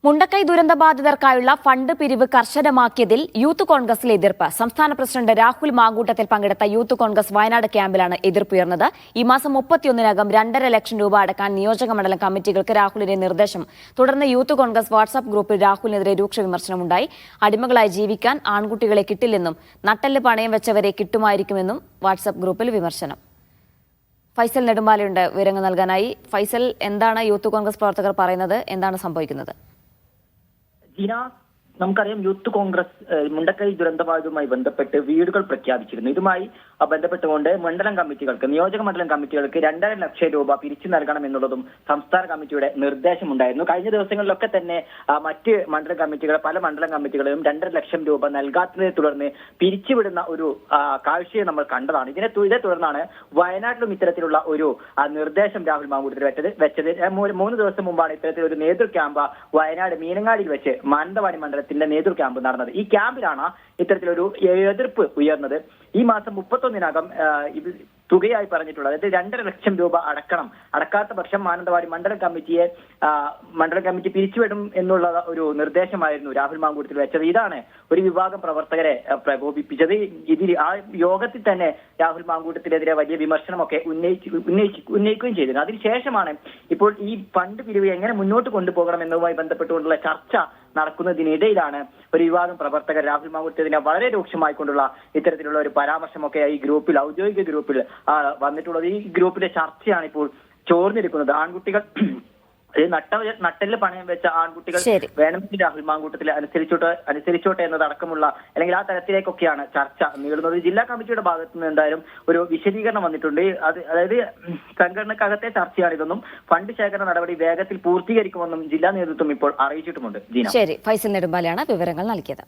Mundakkai ദുരന്തബാധിതർക്കായുള്ള fund പിരിവ് കർശനമാക്കിയതിൽ youth കോൺഗ്രസിലെ എതിർപ്പ്. സംസ്ഥാന പ്രസിഡന്റ് രാഹുൽ മാങ്കൂട്ടത്തിൽ പങ്കെടുത്ത യൂത്ത് കോൺഗ്രസ് വയനാട് ക്യാമ്പിലാണ് എതിർപ്പുയർന്നത്. ഈ മാസം 31-നകം 2.5 ലക്ഷം രൂപ അടക്കാൻ നിയോജക മണ്ഡലം കമ്മിറ്റികൾക്ക് രാഹുലിന്റെ നിർദ്ദേശം. തുടർന്ന് യൂത്ത് കോൺഗ്രസ് വാട്സ്ആപ്പ് ഗ്രൂപ്പിൽ രാഹുലിനെതിരെ രൂക്ഷ വിമർശനമുണ്ടായി. അടിമകളായി ജീവിക്കാൻ ആൺകുട്ടികളെ കിട്ടില്ലെന്നും നട്ടെല്ല് പണയം വെച്ചവരെ കിട്ടുമായിരിക്കുമെന്നും വാട്സ്ആപ്പ് ഗ്രൂപ്പിൽ വിമർശനം. ഫൈസൽ നെടുമ്പാലയുണ്ട് വിവരങ്ങൾ നൽകാനായി. ഫൈസൽ, എന്താണ് യൂത്ത് കോൺഗ്രസ് പ്രവർത്തകർ പറയുന്നത്? എന്താണ് സംഭവിക്കുന്നത്? ജീന, നമുക്കറിയാം യൂത്ത് കോൺഗ്രസ് മുണ്ടക്കൈ ദുരന്തബാധിതവുമായി ബന്ധപ്പെട്ട് വീടുകൾ പ്രഖ്യാപിച്ചിരുന്നു. ഇതുമായി ബന്ധപ്പെട്ടുകൊണ്ട് മണ്ഡലം കമ്മിറ്റികൾക്ക്, നിയോജക മണ്ഡലം കമ്മിറ്റികൾക്ക് 2.5 ലക്ഷം രൂപ പിരിച്ചു നൽകണമെന്നുള്ളതും സംസ്ഥാന കമ്മിറ്റിയുടെ നിർദ്ദേശമുണ്ടായിരുന്നു. കഴിഞ്ഞ ദിവസങ്ങളിലൊക്കെ തന്നെ മറ്റ് മണ്ഡലം കമ്മിറ്റികൾ, പല മണ്ഡലം കമ്മിറ്റികളും 2.5 ലക്ഷം രൂപ നൽകാത്തതിനെ തുടർന്ന് പിരിച്ചുവിടുന്ന ഒരു കാഴ്ചയെ നമ്മൾ കണ്ടതാണ്. ഇതേ തുടർന്നാണ് വയനാട്ടിലും ഇത്തരത്തിലുള്ള ഒരു നിർദ്ദേശം രാഹുൽ മാങ്കൂട്ടത്തിൽ വെച്ചത്. 3 ദിവസം മുമ്പാണ് ഇത്തരത്തിലൊരു നേതൃ ക്യാമ്പ് വയനാട് മീനങ്ങാടിയിൽ വെച്ച് മാനന്തവാടി മണ്ഡലത്തിന്റെ നേതൃ ക്യാമ്പ് നടന്നത്. ഈ ക്യാമ്പിലാണ് ഇത്തരത്തിലൊരു എതിർപ്പ് ഉയർന്നത്. ഈ മാസം 31-നകം ഇത് തുകയായി പറഞ്ഞിട്ടുള്ളത്, അതായത് 2.5 ലക്ഷം രൂപ അടക്കാത്ത പക്ഷം മാനന്തവാടി മണ്ഡലം കമ്മിറ്റി പിരിച്ചുവിടും എന്നുള്ള ഒരു നിർദ്ദേശമായിരുന്നു രാഹുൽ മാങ്കൂട്ടത്തിൽ വെച്ചത്. ഇതാണ് ഒരു വിഭാഗം പ്രവർത്തകരെ പ്രകോപിപ്പിച്ചത്. ഇതിൽ ആ യോഗത്തിൽ തന്നെ രാഹുൽ മാങ്കൂട്ടത്തിനെതിരെ വലിയ വിമർശനമൊക്കെ ഉന്നയിക്കുകയും ചെയ്തിരുന്നു. അതിനുശേഷമാണ് ഇപ്പോൾ ഈ ഫണ്ട് പിരിവ് എങ്ങനെ മുന്നോട്ട് കൊണ്ടുപോകണം എന്നതുമായി ബന്ധപ്പെട്ടുകൊണ്ടുള്ള ചർച്ച നടക്കുന്നതിനിടയിലാണ് ഒരു വിഭാഗം പ്രവർത്തകർ രാഹുൽ മാങ്കൂട്ടത്തിനെ വളരെ രൂക്ഷമായിക്കൊണ്ടുള്ള ഇത്തരത്തിലുള്ള ഒരു പരാമർശമൊക്കെ ഈ ഗ്രൂപ്പിൽ, ഔദ്യോഗിക ഗ്രൂപ്പിൽ വന്നിട്ടുള്ളത്. ഈ ഗ്രൂപ്പിലെ ചർച്ചയാണ് ഇപ്പോൾ ചോർന്നിരിക്കുന്നത്. ആൺകുട്ടികൾ, നട്ടെല്ല് പണയം വെച്ച ആൺകുട്ടികൾ വേണമെങ്കിൽ രാഹുൽ മാങ്കൂട്ടത്തിൽ അനുസരിച്ചോട്ടെ എന്നതടക്കമുള്ള, അല്ലെങ്കിൽ ആ തരത്തിലേക്കൊക്കെയാണ് ചർച്ച നീളുന്നത്. ജില്ലാ കമ്മിറ്റിയുടെ ഭാഗത്ത് നിന്ന് എന്തായാലും ഒരു വിശദീകരണം വന്നിട്ടുണ്ട്. അതായത് സംഘടനക്കകത്തെ ചർച്ചയാണ് ഇതൊന്നും. ഫണ്ട് ശേഖരണ നടപടി വേഗത്തിൽ പൂർത്തീകരിക്കുമെന്നും ജില്ലാ നേതൃത്വം ഇപ്പോൾ അറിയിച്ചിട്ടുമുണ്ട്. ശരി, ഫൈസൽ നെടുമ്പാലയാണ് വിവരങ്ങൾ നൽകിയത്.